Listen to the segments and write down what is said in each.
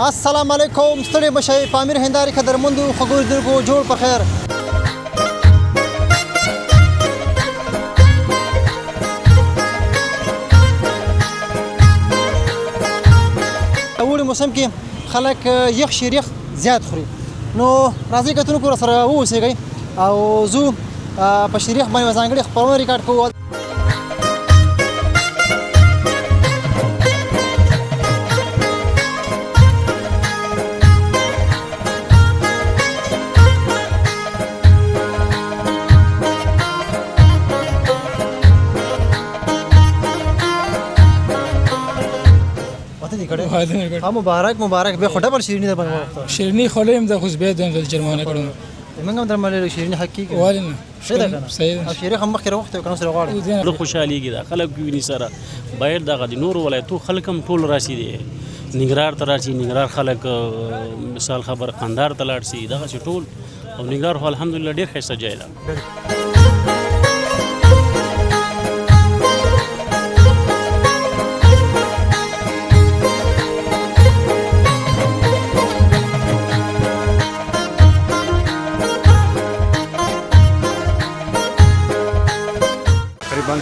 السلام علیکم ستړي مشي پامیر هنداري قدرمندو خبرو جوړ په خیر اوړي موسم کې خلک یخ شریخ زیات خوري نو راځي کتونکو کور سره اوسېږئ او زه په شریخ باندې ځانګړي خپرونه ریکارډ کوو مبارک به خو ډبل شیرینی در باندې شیرینی خولیم د خوش به د جرمانه کړم موږ هم درمل شیرینی حقیقي والنه صحیح ده او شیرینی هم مخکې وخت کنه سره غواړي د خوشحاليږي دا خلک ویني سره باید دغه د نور ولایتو خلک هم ټول راشي دي نګرار ته راشي نګرار خلک مثال خبر قندار ته لاړ شي دغه ټول او نګرار خو الحمدلله ډیر ښه سجای ده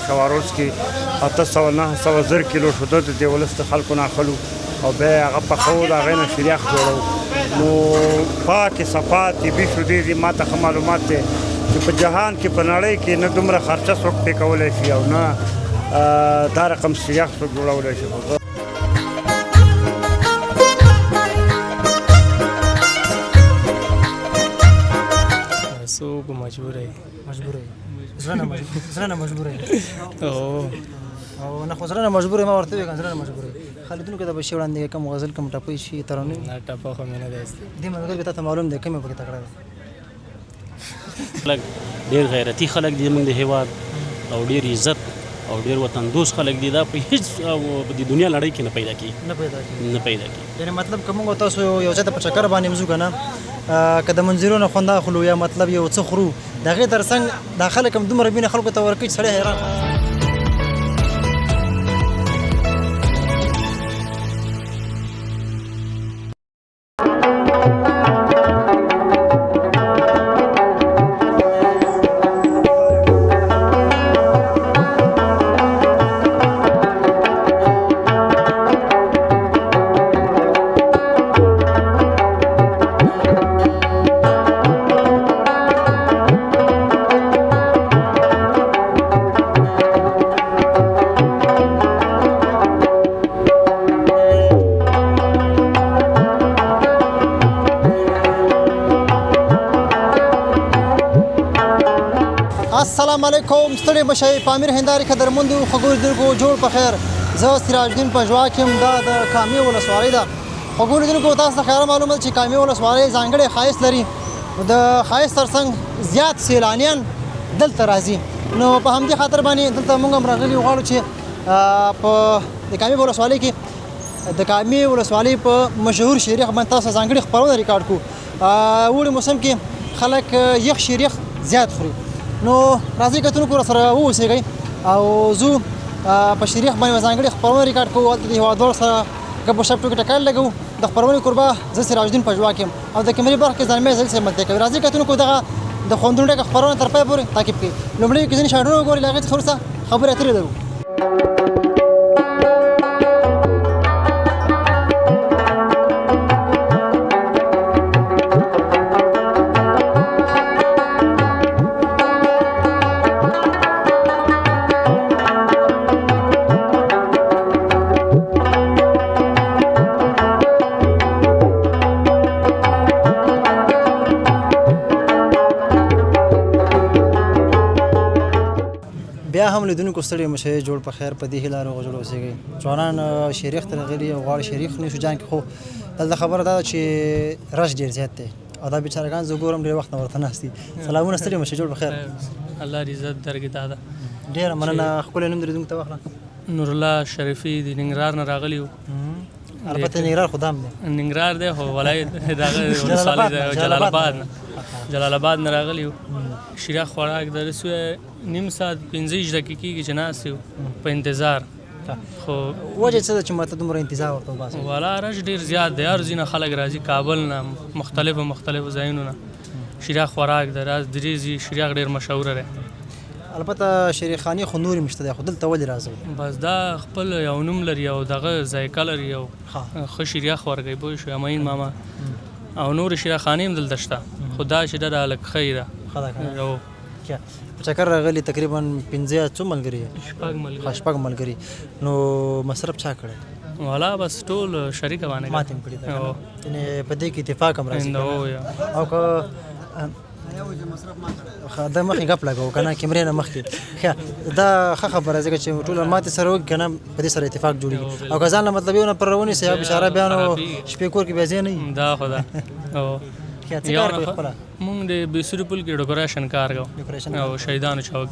شواروز کې 800 کیلو شوده د ولست خلکو ناخلو او به هغه په خو دا غینه شریخ جوړو نو پاکه صفات به شو دي ماته معلومات دي چې په جهان کې په نړۍ کې نه دومره خرچه څوک په کولای شي او نه دا رقم شریخ جوړولای شي سو مجبور زرانه مجبور او نه خو زرانه مجبور ما ورته وکړم زرانه مجبور خالدونو کې د بشي وړاندې کوم غزل کوم ټپي شي ترونه نه ټپه خو مینه ده دې منګل به ته معلوم ده کومه پکې تکړه خلک ډیر غیرتي خلک دي موږ د هیواد او ډیر عزت او ډیر وطن دوست خلک دي دا په هیڅ د دنیا لړۍ کې نه پیدا کی یعنی مطلب کوم تاسو یو ځای ته په چکر باندې مزو کنه که د منځرونو خوند اخلو یا مطلب یو څه خورو دغه ترڅنګ داخله کوم دومره بینه خلکو ته ورکړي سړی حیران السلام علیکم ستړي مشي پامیر هنداري قدرمندو خبرو جوړ په خیر زه سراج الدین پژوا کوم دا د کامي ولسوالۍ ده خبرو تاسو خیر معلومه چې کامي ولسوالۍ ځانګړي خاص لري د خاص ترڅنګ زیات سیلانیان دلته راځي نو په همدې خاطر باندې دلته موږ هم راغلي غواړو چې په د کامي ولسوالۍ کې د کامي ولسوالۍ په مشهور شریخ باندې تاسو ځانګړي خبرونه ریکارډ کوو اوړي موسم کې خلک یخ شریخ زیات خوري نو راځي کتونکو کور سره اوسېږئ او زه په شریخ باندې ځانګړي خپرونه ریکارډ کوو هلته د هېوادوالو سره ګپ شپ ټوکې ټکال لګوو د خپرونې کوربه زه سراج الدین پژوا یم او د کیمرې برخه کې ځانمې زل صاحب مدد کوي راځي کتونکو دغه د خوندونو ډکه خپرونه تر پای پورې تعقیب کړئ لومړی کې ځینې شاعرونه وګورئ له هغې څخه وروسته خبرې اترې لرو بیا هم لیدونکو ستړي مشي جوړ په خیر په دې هیله روغ جوړ اوسېږئ ځوانان شریخ ته راغلي او غواړي شریخ نه شو جان کې خو دلته خبره ده چې رش ډېر زیات دی او دا بیچارهګان زه ګورم ډېر وخت نه ورته ناست دي سلامونه ستړي مشي جوړ په خیر الله دې عزت درکړي تا ده ډېره مننه ښکلی نوم د لیدونکو ته واخله نور الله شریفي د ننګرهار نه راغلی و البته ننګرهار خو دام دی ننګرهار دی خو ولایت دغه ولسوالۍ د جلال آباد نه راغلی و شیراخ خوراک درسوی نیم ساعت 15 دقیقې کې چې ناست یو په انتظار خو وجه څه ده چې ماته دومره انتظار ورته وباسئ؟ والا رش ډېر زیات دی، هر ځینه خلک راځي کابل نه، مختلفو ځایونو نه. شیراق خوراک ده، راز دریزي شیراق ډېر مشهوره دی. البته شیرخ خاني خو نورې مشته دی، خو دلته ولې راځئ؟ بس دا خپل یو نوم لري او دغه ذایقه لري او ښه شیراق ورکوي پوه شوې امین ماما او نور شیراق خانې هم دلته شته، خو دا چې دا هلک ښه ده. په چکر راغلي تقریبا 15 څو ملګري؟ شپږ ملګري. نو مصرف چا کړی؟ والا بس ټول شریکه باندې ماته هم کړي ده، یعنې په دې کې اتفاق هم راځي او که دا مخکې ګپ لګوو که نه کیمرې نه مخکې دا ښه خبره ځکه چې ټوله ماتې سره وکړي که نه په دې سره اتفاق جوړېږي او که ځان له مطلب یو نفر راونیسي یا بېچاره بیا نو شپې کور کې بیا ځای نه وي. دا خو ده. څه کار کوئ خپله؟ مونږ د بیسوري پل کې ډیکوریشن کار کوو او شهیدانو چوک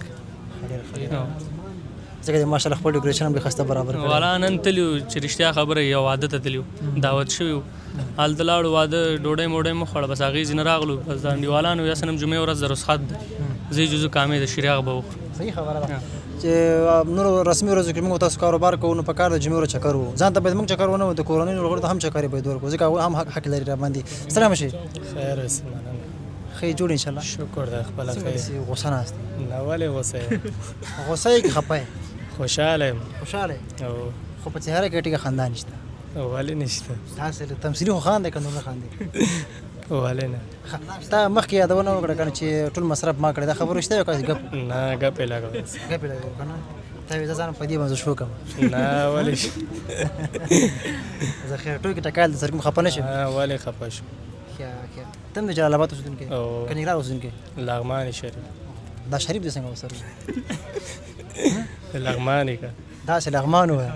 ځکه ماشاءالله خپل ډیکوریشن هم ډېر ښایسته برابر کړی. والا نن تللو چې رښتیا خبره یو واده ته تللو دعوت شوي وو، هلته لاړو واده ډوډۍ موډۍ مو خوړه، بس هغې ځینې راغلو، بس د انډیوالانو یا سنم جمعې ورځ د رخصت ده، زه جزو کامې د شیراق به وخورو. صحیح خبره ده چې نورو رسمي ورځو کې موږ تاسو کاروبار کوو نو په کار د جمعې ورځ چکر وو، ځان ته باید موږ چکر ونه وو، د کورنۍ وګړو ته هم چکر باید ورکړو ځکه هغوی هم حق لري راباندې. سلام شي خیر اوسې، مننه. ښه جوړ انشاءالله. شکر دی خپله ښه. غوسه ناست نه ولې غوسه یې؟ غوسه یې که خفه یې؟ خوشحاله یم. خوشحاله یې خو په څهره کې ټیکه خندا نشته؟ ولې نشته؟ داسې تمثیلي خو خاندې که نور نه خاندې؟ ولې نه؟ تا مخکې یادونه وکړه که نه چې ټول مصرف ما کړی، دا خبره رښتیا وه که ګپ؟ نه ګپ یې لګوه. ګپ یې لګوه که نه؟ تا وې زه ځان په دې باندې شو کړم. نه ولې زه خیر ټوکې ټکایل د سر کوم خفه نه شم. ولې خفه شو؟ ته هم د جلال آباد اوسېدونکی که ننګرهار اوسېدونکی؟ لغمان شریف. دا شریف دې څنګه ورسره؟ لغمان یې که داسې لغمان ووایه،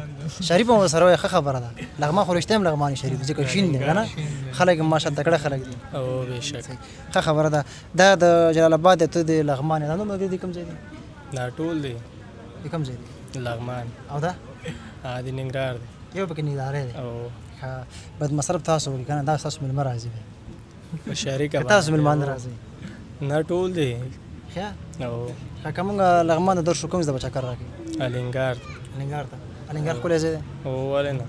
شریف هم ورسره وایه ښه خبره ده. لغمان خو رښتیا هم لغمان شریف ځکه شین دی که نه؟ خلک هم ماشاءالله تکړه خلک دي. او بېشک ښه خبره ده. دا د جلال آباد دی، ته د لغمان یې، دا نو ملګري دي کوم ځای دی؟ دا ټول دی. د کوم ځای دی؟ لغمان. او دا؟ د ننګرهار دی. یو پکې ننګرهاری دی. او باید مصرف تاسو وکړي که نه؟ دا ستاسو مېلمه راځي شریکه تاسو مېلمان نه راځئ؟ نه ټول دی. ښه او که موږ لغمان ته درشو کوم ځای به چکر راکړي؟ الینګار. الینګار ته؟ الینګار ښکلی ځای دی؟ او ولې نه؟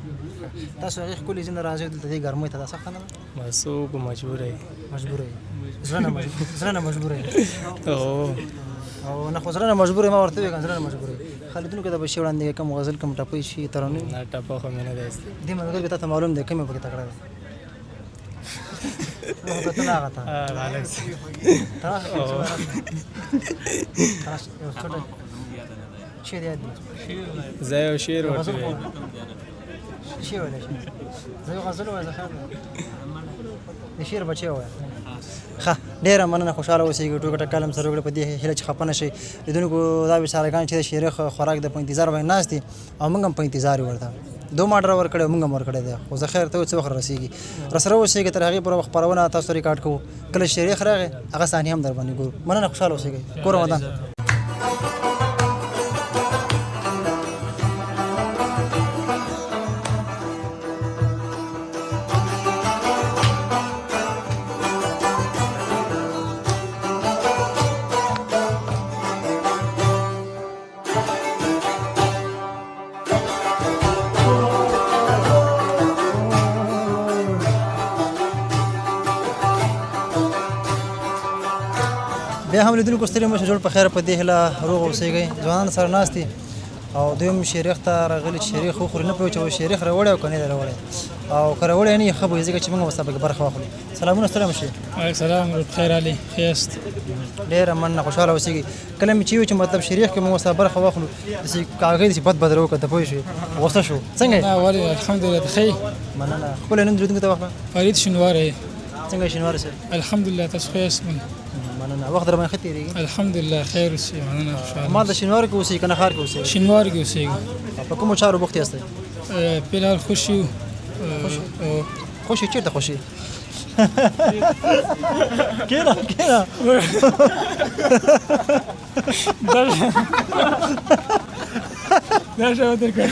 تاسو هغې ښکلي ځای نه راځئ دلته دې ګرمۍ ته، دا سخته نه ده؟ بس څوک مجبوره یې. مجبوره یې؟ زړه نه مجبوره یې؟ او نه خو زړه نه مجبوره یې، ما ورته وویل که زړه نه مجبوره یې. خالدونو که د به شي وړاندې کوم غزل کوم ټپۍ شي ترانې؟ نه ټپه خو مې نه دی ایستی. دې ملګري تا ته معلوم دی کومې پکې تکړه ده؟ ته نه هغه ته هلک شعر یاد دی؟ زه یو شعر ورته وایم. شی ویلی شي؟ زه یو غزل ووایم زه خیر د شعر بچی ووایم. ښه ډېره مننه، خوشحاله اوسئ، ټوکه ټکال هم سره وکړه، په دې هیله چې خفه نه شئ. لیدونکو دا بیچارهګان چې د شیرخ خوراک د په انتظار باندې ناست دي او موږ هم په انتظار یو ورته. 2 ما ډر ورکړی او موږ هم ورکړی دی، خو زه خیر ته څه وخت رسېږي راسره اوسېږئ، تر هغې پورې خپرونه تاسو ریکارډ کوو. کله چې شیرخ راغی هغه صحنې هم در باندې ګورو. مننه، خوشحاله اوسېږئ. کور رمضان. بیا هم لیدونکو ستړي مه شئ، جوړ په خیر په دې هیله روغ اوسېږئ. ځوانان سره ناست دي او دوی هم شیرخ ته راغلي چې شیرخ وخوري، نه پوهېږي چې شیرخ راوړی او که نه دی راوړی، او که راوړی نه یې ښه به وي ځکه چې موږ به ورسره پکې برخه واخلو. سلامونه، ستړي مه شئ. وعلیکم سلام، خیر علي، ښه یاست؟ ډېره مننه، خوشحاله اوسېږئ. کله مې چې وي چې مطلب شیرخ کې موږ ورسره برخه واخلو داسې کاغۍ داسې بد بد راوکړه، ته پوه شوې، غوسه شو. څنګه یې؟ نه ولې، الحمدلله ته ښه یې؟ مننه. خپل نوم لیدونکو ته وکړه. فرید شینواری. څنګه یې شینواری صاحب؟ الحمدلله تاسو ښه یاست؟ مننه. وخت در باندې ښه تېرېږي؟ الحمدلله خیر اوسئ، مننه، خوشحاله. ما د شینوارو کې اوسېږي که نه ښار کې اوسېږي؟ شینواري کې اوسېږي. په کومو چارو بوخت یاستئ؟ فلحال خوش یو. خوش یې؟ چېرته خوش یې؟ کېنه کېنه. دا شه ودرکړه.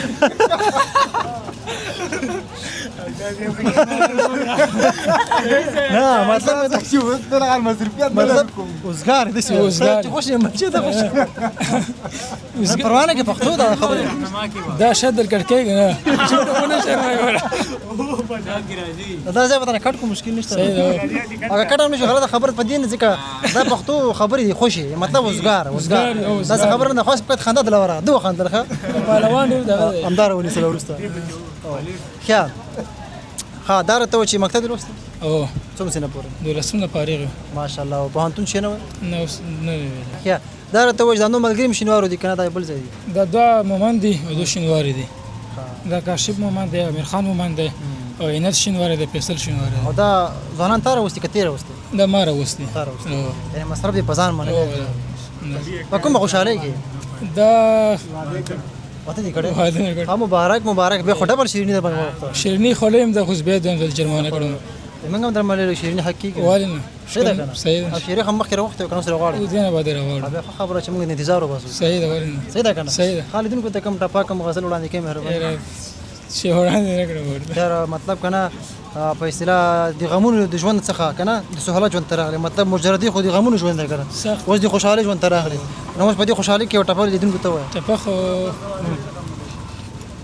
نه مطلب اوزګار دي اوزګار. خوش یم چې دا خوش پروانه کې پښتو دا خبره دا شد الکړکۍ نه ونه شرمای ولا دا ځای به کټ کو مشکل نشته صحیح ده اگر کټ هم نشي غلطه خبره په دین ځکه دا پښتو خبرې دي خوشي مطلب اوزګار دا خبره نه خاص په خنده دلوره دوه خندلخه پهلوان ډیر دغه امدار ونی سره ورسته خیال ها دار ته چې مکتب لوست او څومره سنه پورې دولسمه فارغ ماشاءالله او پوهنتون شنه نه نه خیا دار ته وځ نو ملګری مشینوارو دي کنه دا بل ځای دا دوه مومن دي او دوه شینواری دي دا کاشف مومن دی امیر خان مومن دی او اینت شینواری دی فیصل شینواری او دا ځوانان تار وستي کتیر وستي دا مار وستي تار وستي یعنی مصرف دی پزان منه په کوم خوشاله کې دا وته دي کړه واده نه کړ مبارک به خټه پر شیرینی ده باندې شیرنی خولیم د خوش به د جرمانه کړو موږ هم درمل شیرینی حقیقي والنه صحیح ده کنه صحیح او شیرینی هم مخکره وخت کنه سره غواړي دینه باندې راوړ بیا خبره چې موږ انتظار وباسو صحیح ده والنه صحیح ده کنه صحیح ده خالدین کو ته کم ټاپا کم غسل وړاندې کې مهرباني شي وړاندې نه کړو دا مطلب کنه په اصطلاح د غمونو د ژوند څخه کنه د سهولت ژوند تراغلی مطلب مجردي خو د غمونو ژوند نه کړه اوس د خوشحالي ژوند تراغلی نو اوس په دې خوشحالي کې ټاپا لیدونکو ته وایي ټپه خو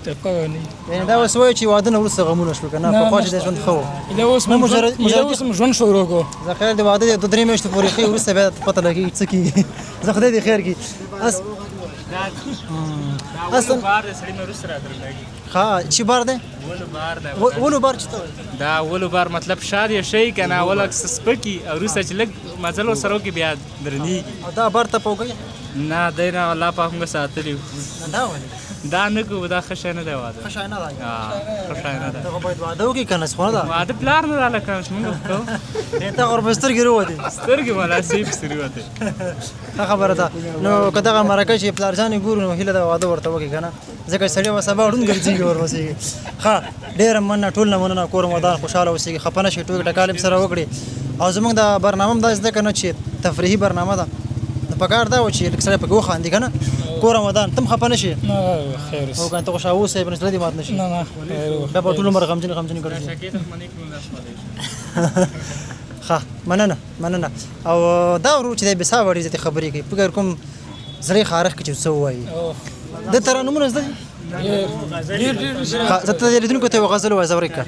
ټپه نه یعنی دا اوس وایي چې واده نه وروسته غمونه شو کنه په خوا چې د ژوند خو دا اوس مجرد ژوند شروع کو زه خیر د واده د 3 میاشتې پورې خې وروسته بیا پته لګي څه کی زه خدای دې خیر کی اصلا بار د سړی نور سره درلګي ها چې بار ده ولو بار چې دا ولو بار مطلب شاد شي کنه ولک سپکی او روسه چې لګ مزل سره کې بیا درنیږي دا بار ته پوګي نه دینه الله په موږ ساتلی دا ولې دا نه کو دا خشنه دی واده خشاینه ده خشنه ده دا باید واده وکي کنه څنګه ده واده پلار نه رااله کوم موږ کو ته اوربستر ګرو ودی سترګې ولا سیب سری وته خبره ده نو کداغه مرکه چې پلارجان ګورو نو هله دا واده ورته وکي کنه ځکه سړی وسبا وډون ګرځي ورسي ها ډېر مننه ټول نه مننه کور مدار خوشاله اوسئ خپنه شي ټوک ټکالب سره وکړي او زمونږ د برنامه هم دا زده کنه چې تفریحي برنامه ده پکار دا و چې لکسره په غوخه اندي کنه کور رمضان تم خپنه شي نه خیر او کنه خوشا اوسه په نسل دي مات نشي نه خیر دا په ټول عمر غمجن کړی ها مننه او دا ورو چې د بسا وړي زته خبرې کوي فکر کوم زړی خارخ کې څه وایي د تر نمونه زده زته د لیدونکو ته غزل و زوريکا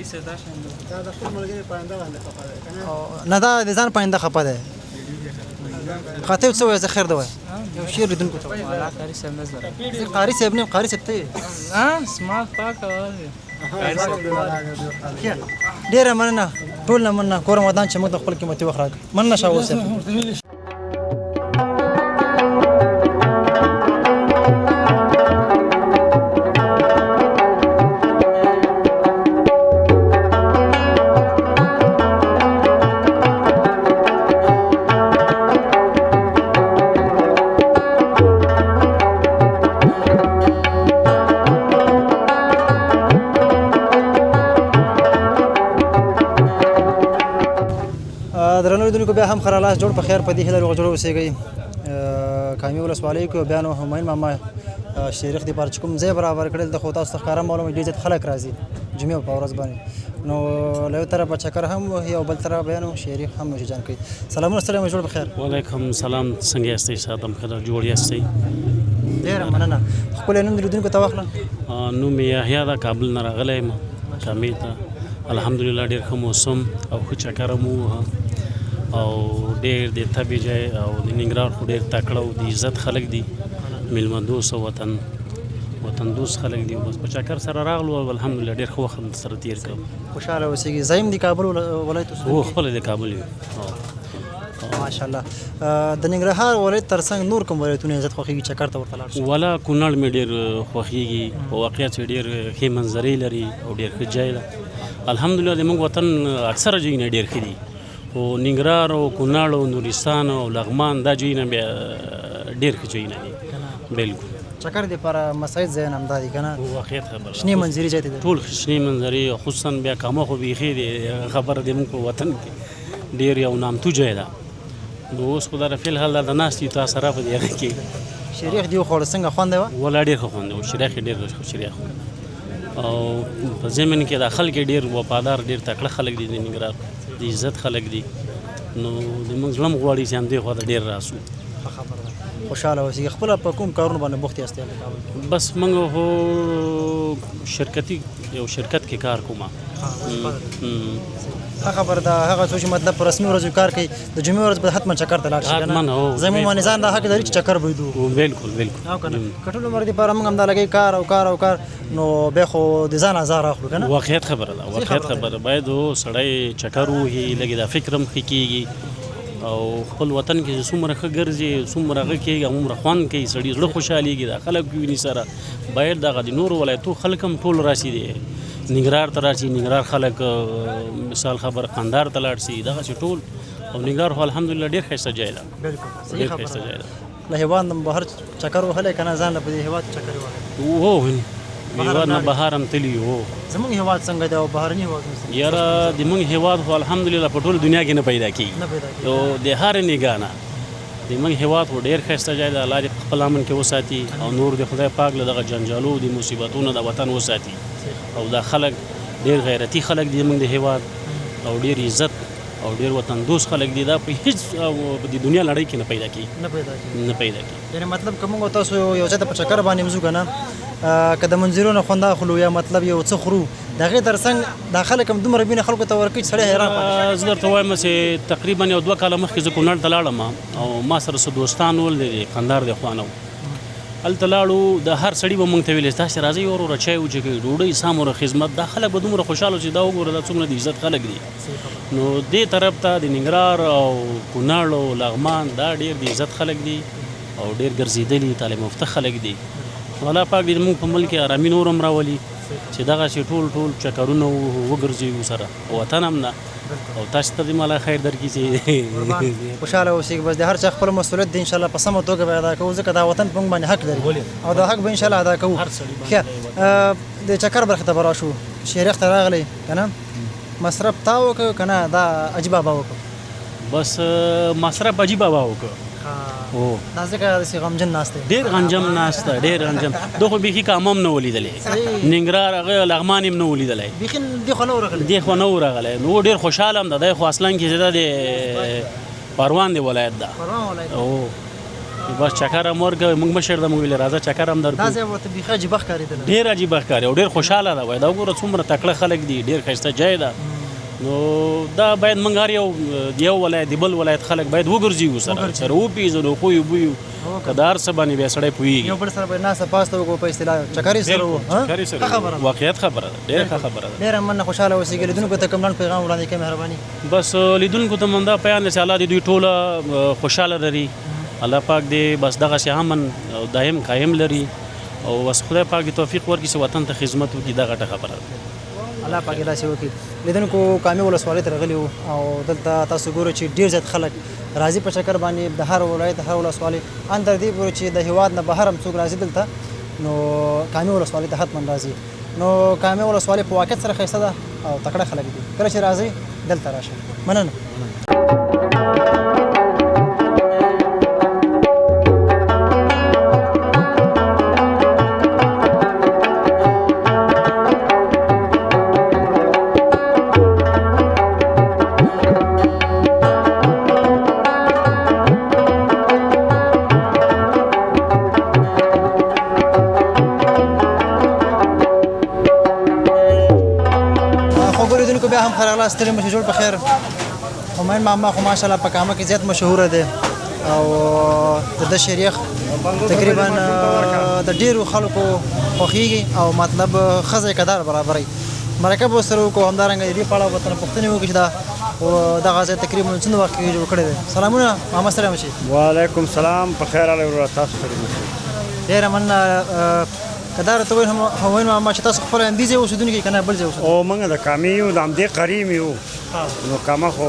نه دا د ځان پاینده خپه ده خاطر څه وایي ذخیر ده وایي یو شعر لیدونکو ته والا قاری صاحب نظر قاری صاحب نه قاری صاحب ته سما پاک ډیره مننه ټول نه مننه کور رمضان چې موږ خپل قیمتي وخت راک مننه شاو صاحب درنو لیدونکو بیا هم خرالاس جوړ په خیر په دې هیله روغ جوړ اوسئ کامی ولسوالۍ کې بیا نو هماین ماما شیخ دی پر کوم ځای برابر کړل د خو تاسو ښکارا معلومه ډیزت خلک راځي جمعه په ورځ باندې نو له طرف چکر هم یو بل طرف بیان شیخ هم جان کوي سلامونه سلام جوړ په خیر وعلیکم سلام څنګه یاستئ ساتم خدای جوړ یاستئ ډیر مننه خپل نوم لیدونکو ته واخله نوم یحیی دا کابل نه راغلی یم کامې ته الحمدلله ډېر ښه موسم او ښه چکر مو او ډېر د طبي ځای او د ننګرهار خو ډېر تکړه او د عزت خلک دي میلمه دوست او وطن دوست خلک دي بس په چکر سره راغلو او الحمدلله ډېر ښه وخت سره تېر کړم خوشحاله اوسئ زایم د کابل ولایت هو خپل د کابل یو ماشاءالله د ننګرهار ولایت ترڅنګ نور کوم ولایتونه عزت خوښیږي چکر ته ورته لاړ شئ ولا کونړ مې ډېر خوښیږي په واقعیت کې ډېر ښې منظرې لري او ډېر ښه ځای ده الحمدلله زموږ وطن اکثره ځایونه ډېر ښه دي خو ننګرهار او کونړ او نورستان او لغمان دا ځایونه بیا ډېر ښه ځایونه دي بالکل چکر دی پر مساجد ځای نام دادی کنه واقعیت خبره شنې منظرې ځای ته ټول شنې منظرې خصوصا بیا کامه خو بیخي دی خبره دی موږ په وطن کې ډېر یو نامتو ځای ده نو اوس خو دا فی الحال د ناستې تاسو سره په دې کې شریخ دی خو څنګه خوند دی ولا ډېر ښه خوند و شریخ ډېر ښه شریخ او په ضمن کې د خلک ډېر وفادار ډېر تکړه خلک دي د ننګرهار د عزت خلک دي نو د موږ زړه م غواړي چې همدې خوا ته ډېر راسو خوشحاله اوسئ. خپله په کوم کارونو باندې بوخت یاست د کابل؟ بس موږ هو شرکتي یو شرکت کې کار کوم. ښه خبره ده. هغه څوک چې مطلب په رسمي ورځو کار کوي د جمعې ورځ به حتما چکر ته لاړ شي حتما هو زموږ باندې ځان دا حق لري چې چکر به ویدو. بالکل بالکل او که نه که ټول عمر دپاره موږ همدا لګوي کار او کار او کار نو بیا خو د ځان ازار اخلو که نه. واقعیت خبره ده واقعیت خبره باید هو سړی چکر وهي لږ د فکر هم ښه کېږي او خپل وطن کې چې څومره ښه ګرځي څومره ښه کېږي هغومره خوند کوي سړي زړه خوشحالېږي د خلک ویني سره باید دغه د نورو ولایتو خلک هم ټول راشي دی ننګرهار ته راشي ننګرهار خلک مثال خبر قندهار ته لاړ شي دغسې ټول او ننګرهار خو الحمدلله ډېر ښایسته ځای ده ډېر ښایسته ځای ده. له هېواد نه بهر چکر وهلی که نه ځان له په دې هېواد چکر وهلی؟ هو هېواد نه بهر هم تلي هو. زموږ هېواد څنګه دی او بهرني هېوادونه یاره د موږ هېواد خو الحمدلله په ټوله دنیا کې نه پیدا کېږي نه پیدا کېږي. او د هر نګاه نه د موږ هېواد خو ډېر ښایسته ځای دی الله دې په خپل امن کې وساتي او نور د خدای پاک له دغه جنجالو د مصیبتونو د وطن وساتي او دا خلک ډېر غیرتي خلک دي موږ د هېواد او ډېر عزت او ډېر وطن دوست خلک دي دا په هیڅ د دنیا لړۍ کې نه پیدا کېږي نه پیدا کېږي. یعنې مطلب که موږ تاسو یو ځای ته په چکر باندې ځو که نه که د منظرو نه خوند اخلو یا مطلب یو څه خورو د هغې تر څنګ دا خلک هم دومره مینه خلکو ته ورکوي چې سړی حیران پاتې زه درته وایم چې تقریبا یو 2 کاله مخکې زه کونړ ته لاړم او ما سره څه دوستان ول د قندهار د خوا نه وو هلته لاړو د هر سړي به موږ ته ویل تاسې راځئ وروره چای وچکئ ډوډۍ ساموره خدمت دا خلک به دومره خوشحاله چې دا وګوره دا څومره د عزت خلک دي نو دې طرف ته د ننګرهار او کونړ او لغمان دا ډېر د عزت خلک دي او ډېر ګرځېدلي تعلیم یافته خلک دي الله پاک دې موږ په ملک کې ارامي نور هم راولي چې دغسې ټول چکرونه وګرځوي سره وطن هم نه او تاسو ته دې الله خیر درکړي چې خوشحاله اوسئ. بس د هر چا خپل مسؤلیت دی انشاءالله په سمه توګه به ادا کوو ځکه دا وطن په موږ باندې حق لري او دا حق به انشاءالله ادا کوو. ښه د چکر برخې ته به راشو شیریخ ته راغلی که نه مصرف تا وکړو که نه دا حاجي بابا وکړو؟ بس مصرف حاجي بابا وکړو. دا ځکه داسې غمجن ناست دی ډېر غمجن ناست دی ډېر غمجن ده خو بیخي کامه هم نه و لیدلی ننګرهار هغه لغمان هم نه و لیدلی بیخي دې خوا نه و راغلی دې خوا نه و راغلی نو ډېر خوشحاله هم ده دی خو اصلا کې چې دا د پروان دی ولایت ده او بس چکر هم ورکوي موږ مشر ده موږ ویلې راځه چکر هم درکړو دا ځای ورته بیخي عجیبه ښکارېدله ډېر عجیبه ښکاري او ډېر خوشحاله ده وایي دا وګوره څومره تکړه خلک دي ډېر ښایسته ځای ده نو دا باید موږ هر یو ولایت د بل ولایت خلک باید وګرځي سره وپېژنو خوی بوی که د هر څه باندې بیا سړی پوهېږي یو بل سره به ناسته پاسته وکړو په اصطلاح چکرې سره وو ښه خبره واقعیت خبره ده ډېره ښه خبره ده ډېره مننه خوشحاله اوسېږي لیدونکو ته کوم لنډ پیغام وړاندې کوي مهرباني؟ بس لیدونکو ته من دا پیغام دی چې الله دې دوی ټوله خوشحاله لري الله پاک دې بس دغسې امن او دایم قایم لري او بس خدای پاک دې توفیق ورکړي چې وطن ته خدمت وکړي دا غټه خبره ده الله پاک داسې وکړي. لیدونکو کامې ولسوالۍ ته راغلي وو او دلته تاسو ګورئ چې ډېر زیات خلک راځي په چکر باندې د هر ولایت هر ولسوالۍ ان تر دې پورې چې د هېواد نه بهر هم څوک راځي دلته نو کامې ولسوالۍ ته حتما راځي. نو کامې ولسوالۍ په واقعیت سره ښایسته ده او تکړه خلک دي کله چې راځئ دلته راشئ. مننه. بیا هم خراغله ستړي مشه جوړ په خیر همایون ماما خو ماشاءالله په کامه کې زیات مشهوره دی او د شیریخ تقریبا د ډیرو خلکو خوښیږي او مطلب ښځه قدر برابري مرکه به سره وکړو همدارنګه دې په اړه وطن پوښتنې وکړي چې دا دغه ځای تقریبا څومره وخت کې جوړ کړی دی. سلامونه ماما سره مشي. وعلیکم سلام په خیر راغلی وروره تاسو سره مشي. ډېره مننه. کدار ته وایم همایون ماما چې تاسو خپل همدې ځای اوسېدونکي که نه بل ځای اوسېدونکي؟ او موږ د کامې یو د همدې قریب یو نو کامه خو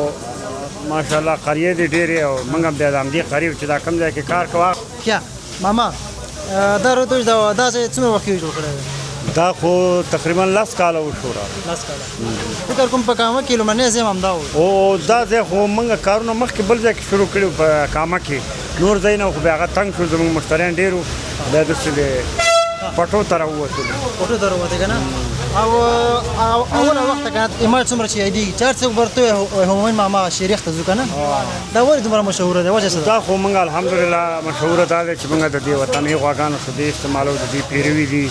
ماشاءالله قریې دي ډېرې او موږ هم بیا د همدې قریب چې دا کوم ځای کې کار کوه. ښه ماما دا راته دا ځای څومره وخت کې جوړ کړی دی؟ دا خو تقریبا 10 کاله وشو را 10 کاله فکر کوم په کامه کې لومړنی ځای همدا و او دا ځای خو موږ کارونه مخکې بل ځای کې شروع کړي په کامه کې نور ځای نه خو بیا هغه تنګ شو زموږ مشتریان ډېر وو بیا داسې د پټو ته راووتلو پټو ته راووتې که نه او اوله وخت كانت ایمال څومره چې یادېږي چې هر څوک ورته وایي همایون ماما شیریخ ته ځو که نه دا ولې دومره مشهوره ده وجه څه ده دا خو موږ الحمدلله مشهوره دا ده چې موږ د دې وطني غواګانو څخه د استعمالو د دې پیروي دي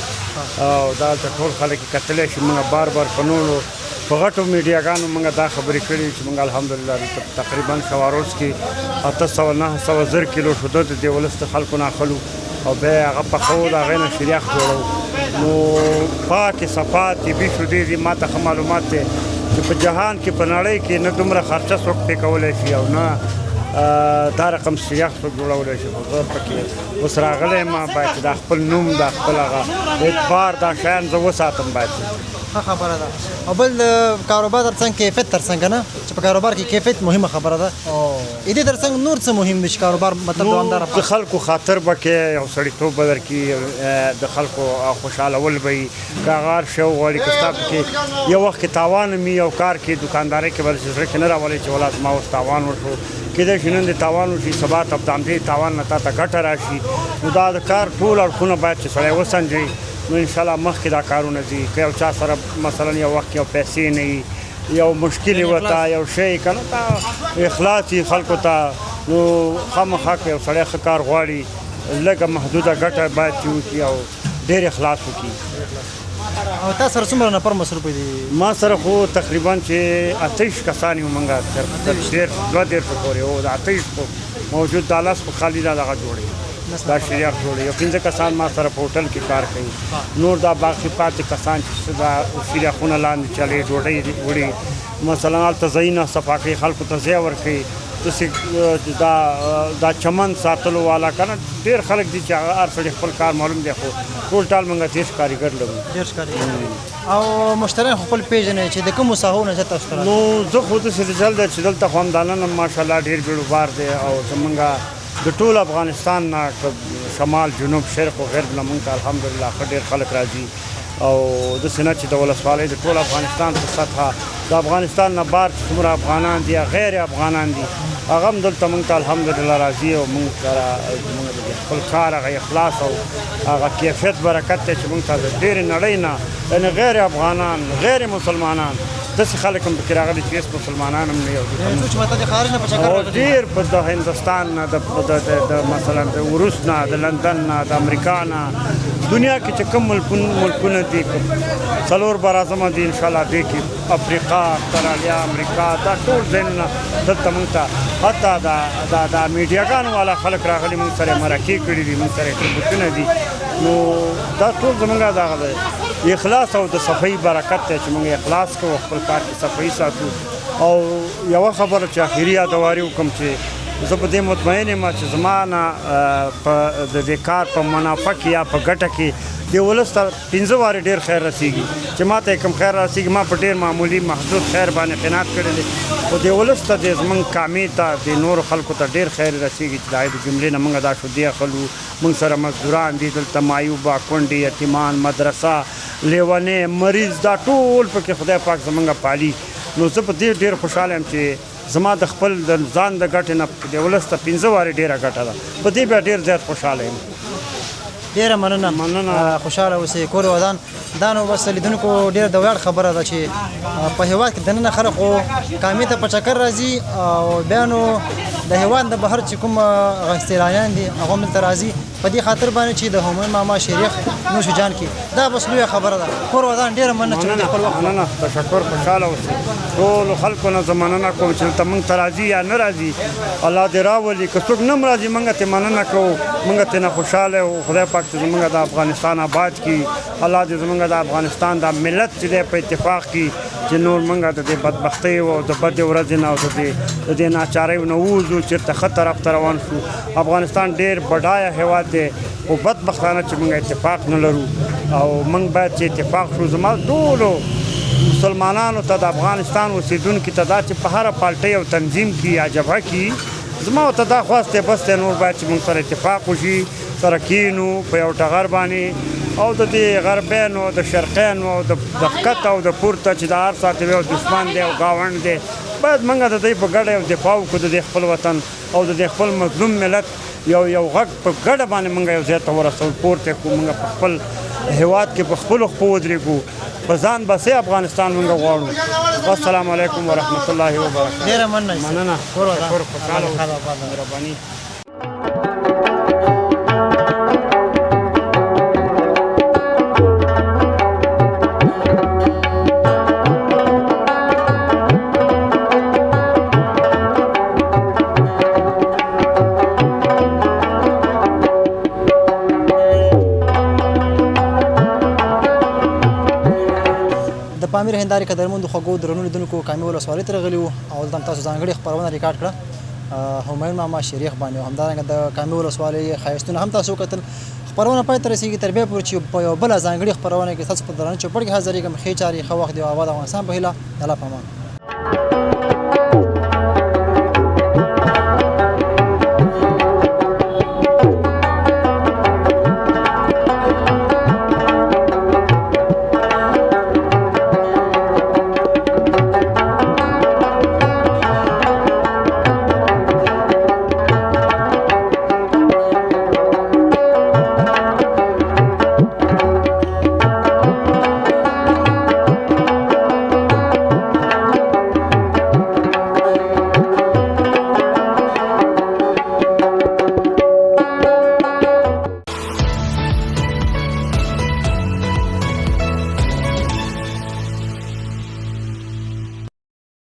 او دا ټول خلک کتلی شي موږ بار بار په نورو په غټو میډیاګانو موږ دا خبرې کړي چې موږ الحمدلله تقریبا شواروز کې 800 زر کیلو شوده د دې ولس د خلکو نه اخلو او بیا هغه پخو د هغې نه شریخ جوړو نو پاکې صفا طبي شودې دي ما ته ښه معلومات دی چې په جهان کې په نړۍ کې نه دومره خرچه څوک پې کولی شي او نه دا رقم شریخ څوک جوړولی شي خو زه پکې اوس راغلی یم باید چې دا خپل نوم دا خپل هغه اعتبار دا شیان زه وساتم باید ښه خبره ده او بل د کاروبار تر څنګ کیفیت تر څنګ نه چې په کاروبار کې کیفیت مهمه خبره ده دې تر څنګ نور څه مهم دي چې کاروبار مطلب دوامدار د خلکو خاطر به کې یو سړیتوب به درکړي د خلکو خوشحالول به وي که هغه هر شی وغواړي که ستا پکې یو وخت کې تاوان هم یو کار کې دوکاندارۍ کې به داسې زړه کې نه راولي چې ولا زما اوس تاوان وشو کېدای شي نن د تاوان وشي سبا ته د همدې تاوان نه تا ته ګټه راشي نو دا د کار ټول اړخونه باید چې سړی وسنجوي نو انشاءالله مخکې دا کارونه ځي که یو چا سره مثلا یو وخت یو پیسې نه وي یو مشکل وته یو شی که نه تا اخلاص وي خلکو ته نو خامخا که یو سړی ښه کار غواړي لږه محدوده ګټه باید چې وکړي او ډېر اخلاص وکړي او تا سره څومره نفر مصروف دي ما سره خو تقریبا چې 28 کسان یو موږ تر 2 پورې او د 28 موجود د لاس په خالي دا دغه جوړي دا شریعت جوړي یو 15 کسان ما سره په هوټل کې کار کوي نور دا باقي پاتې کسان چې دا شریعتونه لاندې چلي ډوډۍ وړي مثلا هلته ځایونه صفا کوي خلکو ته ځای ورکوي داسې دا چمن ساتلو والا که نه ډېر خلک دي چې هغه هر سړي خپل کار معلوم دی خو ټول ټال موږ 30 کارګر لرو او مشتریان خپل پیژنې چې د کومو ساحو نه تاسو ته نو زه خو داسې رجال دی چې دلته خو همدانه ماشاءالله ډېر بیروبار دی او زمونږ د ټول افغانستان نه شمال جنوب شرق او غرب نه موږ ته الحمدلله ښه ډېر خلک راځي او داسې نه چې د ولسوالۍ د ټول افغانستان په سطحه د افغانستان نه بار چې څومره افغانان دي غیر افغانان دي هغه هم دلته موږ ته الحمدلله راځي او موږ سره زموږ د خپل کار هغه اخلاص او هغه کیفیت برکت دی چې موږ ته د ډېرې نړۍ نه یعنې غیر افغانان غیر مسلمانان داسې خلک هم پکې راغلي چې هېڅ مسلمانان هم نه یو ډېر په د هندوستان نه د مثلا د روس نه د لندن نه د امریکا نه دنیا کې چې کوم ملکونه دي 4 برازمه دي انشاءالله دې کې افریقا استرالیا امریکا دا ټول ځایونه دلته موږ ته حتی دا میډیاګانو والا خلک راغلي موږ سره مرکې کړي دي موږ سره خدمتونه دي نو دا ټول زموږ دغه دی اخلاص او د صفایي برکت دی چې موږ اخلاص کوو خپل کار کې صفایي ساتو او یوه خبره چې اخري یادواري وکړم چې زه په دې مطمئن یم چې زما نه د دې کار په منافع کې یا په ګټه کې د ولس ته 15 وارې ډېر خیر رسیږي چې ما ته کوم خیر رسیږي ما په ډېر معمولي محدود خیر باندې قناعت کړی دی خو د ولس ته د زموږ کامې ته د نورو خلکو ته ډېر خیر رسیږي چې د هغې د جملې نه موږ دا شودې اخلو موږ سره مزدوران دي دلته معیوبه کونډې یتیمان مدرسه لیونې مریض دا ټول پکې خدای پاک زموږ پالي نو زه په دې ډېر خوشحاله یم چې زما د خپل د ځان د ګټې نه د ولس ته 15 وارې ډېره ګټه ده په دې بیا ډېر زیات خوشحاله یم ډېره مننه خوشحاله اوسئ کور ودان دا نو بس لیدونکو ډېره د ویاړ خبره ده چې په هېواد کې دننه خلکو کامې ته په چکر راځي او بیا نو د هېواد د بهر چې کوم استعلایان دي هغه هم دلته راځي په دې خاطر باندې چې د همایون ماما شیریخ نوش جان کې دا بس لویه خبره ده کور ودان ډېره مننه چې خپل وخت مننه تشکر خوشحاله اوسئ ټولو خلکو نه زه مننه کوم چې دلته موږ ته راځي یا نه راځي الله دې راولي که څوک نه هم راځي موږ ته مننه کوو موږ ته نه خوشحاله او خدای پاک ته زموږ د افغانستان آباد کړي الله دې زموږ د افغانستان د ملت چې دی په اتفاق کې چې نور موږ د دې بدبختۍ او د بدې ورځې نه او د دې ناچاریو نه ووځو چېرته ښه طرف ته روان شو افغانستان ډېر بډایه هېواد دی خو بدبختانه چې موږ اتفاق نه لرو او موږ باید چې اتفاق شو زما ټولو مسلمانانو ته د افغانستان اوسېدونکي ته دا چې په هره پالټۍ او تنظیم کې یا جبهه کې زما ورته دا خواست دی بس دی نور باید چې موږ سره اتفاق وشي سره کینو په یو ټغر باندې او د دې غربیانو د شرقیانو او د ښکته او د پورته چې د هر ساعت یو دشمن دی او ګاونډ دی باید موږ د دوی په ګډه یو دفاع وکړو د دې خپل وطن او د دې خپل مظلوم ملت یو غږ په ګډه باندې موږ یو ځای ته ورسول پورته کړو موږ په خپل هیواد کې په خپلو خپو ودرېږو په ځان بسې افغانستان موږ غواړو والسلام علیکم ورحمت الله وبرکاته ډېره مننه شکر خوشحاله مهرباني پامیر هندارې قدرمندو خوږو درنو لیدونکو کامې ولسوالۍ ته راغلي وو او دلته هم تاسو ځانګړې خپرونه ریکارډ کړه همایون ماما شریخ باندې او همدارنګه د کامې ولسوالۍ ښایستونه هم تاسو وکتل خپرونه پای ته رسېږي تر بیا پورې چې په یوه بله ځانګړې خپرونه کې ستاسو په درانه چوپړ کې حاضرېږم ښې چارې ښه وخت دی او آباد افغانستان په هیله الله په امان